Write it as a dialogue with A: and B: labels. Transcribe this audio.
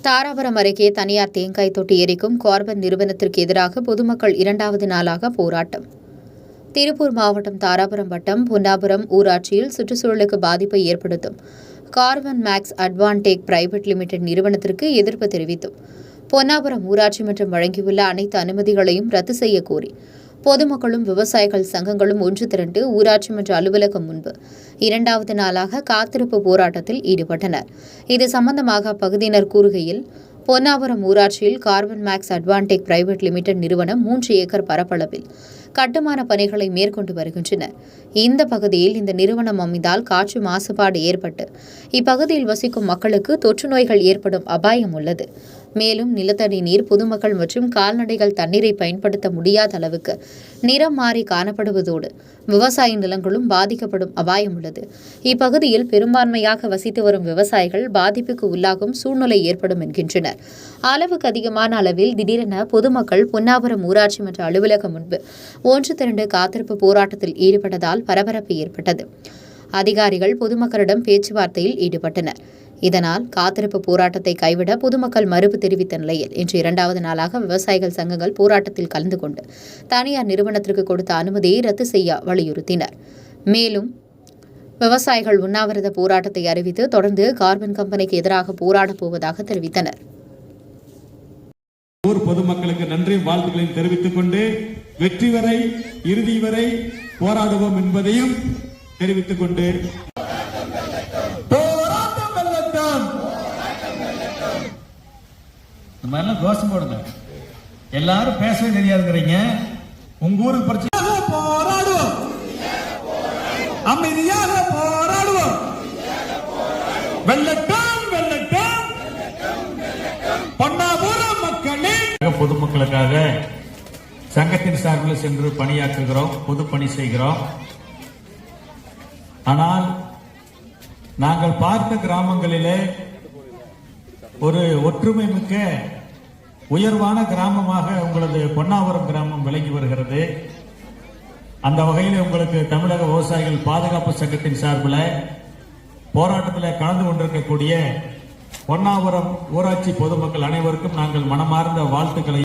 A: தாராபுரம் அருகே தனியார் தேங்காய் தொட்டி எரிக்கும் கார்பன் நிறுவனத்திற்கு எதிராக பொதுமக்கள் இரண்டாவது நாளாக போராட்டம். திருப்பூர் மாவட்டம் தாராபுரம் வட்டம் பொன்னாபுரம் ஊராட்சியில் சுற்றுச்சூழலுக்கு பாதிப்பை ஏற்படுத்தும் கார்பன் மேக்ஸ் அட்வான்டேக் பிரைவேட் லிமிடெட் நிறுவனத்திற்கு எதிர்ப்பு தெரிவித்தும் பொன்னாபுரம் ஊராட்சி மன்றம் வழங்கியுள்ள அனைத்து அனுமதிகளையும் ரத்து செய்ய கோரி பொதுமக்களும் விவசாயிகள் சங்கங்களும் ஒன்று திரண்டு ஊராட்சி மன்ற அலுவலகம் முன்பு இரண்டாவது நாளாக காத்திருப்பு போராட்டத்தில் ஈடுபட்டனர். இது சம்பந்தமாக அப்பகுதியினர் கூறுகையில், பொன்னாபுரம் ஊராட்சியில் கார்பன் மேக்ஸ் அட்வான்டேக் பிரைவேட் லிமிடெட் நிறுவனம் 3 ஏக்கர் பரப்பளவில் கட்டுமான பணிகளை மேற்கொண்டு வருகின்றனர். இந்த பகுதியில் இந்த நிறுவனம் அமைந்தால் காற்று மாசுபாடு ஏற்பட்டு இப்பகுதியில் வசிக்கும் மக்களுக்கு தொற்று நோய்கள் ஏற்படும் அபாயம் உள்ளது. மேலும் நிலத்தடி நீர், பொதுமக்கள் மற்றும் கால்நடைகள் தண்ணீரை பயன்படுத்த முடியாத அளவுக்கு நிறம் மாறி காணப்படுவதோடு விவசாய நிலங்களும் பாதிக்கப்படும் அபாயம் உள்ளது. இப்பகுதியில் பெரும்பான்மையாக வசித்து வரும் விவசாயிகள் பாதிப்புக்கு உள்ளாகும் சூழ்நிலை ஏற்படும் என்கின்றனர். அளவுக்கு அதிகமான அளவில் திடீரென பொதுமக்கள் பொன்னாபுரம் ஊராட்சி மன்ற அலுவலகம் முன்பு ஒன்று திரண்டு காத்திருப்பு போராட்டத்தில் ஈடுபட்டதால் பரபரப்பு ஏற்பட்டது. அதிகாரிகள் பொதுமக்களிடம் பேச்சுவார்த்தையில் ஈடுபட்டனர். இதனால் காத்திருப்பு போராட்டத்தை கைவிட பொதுமக்கள் மறுப்பு தெரிவித்த நிலையில் இன்று இரண்டாவது நாளாக விவசாயிகள் சங்கங்கள் போராட்டத்தில் கலந்து கொண்டு தனியார் நிறுவனத்திற்கு கொடுத்த அனுமதியை ரத்து செய்ய வலியுறுத்தினர். மேலும் விவசாயிகள் உண்ணாவிரத போராட்டத்தை அறிவித்து தொடர்ந்து கார்பன் கம்பெனிக்கு எதிராக போராடப் போவதாக தெரிவித்தனர்.
B: ஊர் பொதுமக்களுக்கு நன்றி வாழ்த்துக்களையும் தெரிவித்துக் கொண்டு வெற்றி வரை இறுதி வரை போராடுவோம் என்பதையும் தெரிவித்துக் கொண்டு
C: கோஷம் போடுங்க. எல்லாரும் பேசவே தெரியாதுங்கிறீங்க. உங்க ஊருக்கு பிரச்சனை போராடுவோம், அமைதியாக போராடுவோம். வெள்ளட்டம் வெள்ளட்டம் பொன்னாபுரம் மக்களே. பொதுமக்களுக்காக சங்கத்தின் சார்பில் சென்று பணியாற்றுகிறோம், பொது பணி செய்கிறோம். ஆனால் நாங்கள் பார்த்த கிராமங்களிலே ஒரு ஒற்றுமை மிக்க உயர்வான கிராமமாக உங்களது பொன்னாபுரம் கிராமம் விளங்கி வருகிறது. அந்த வகையில் உங்களுக்கு தமிழக விவசாயிகள் பாதுகாப்பு சங்கத்தின் சார்பில் போராட்டத்தில் கலந்து கொண்டிருக்கக்கூடிய பொன்னாபுரம் ஊராட்சி பொதுமக்கள் அனைவருக்கும் நாங்கள் மனமார்ந்த வாழ்த்துக்களை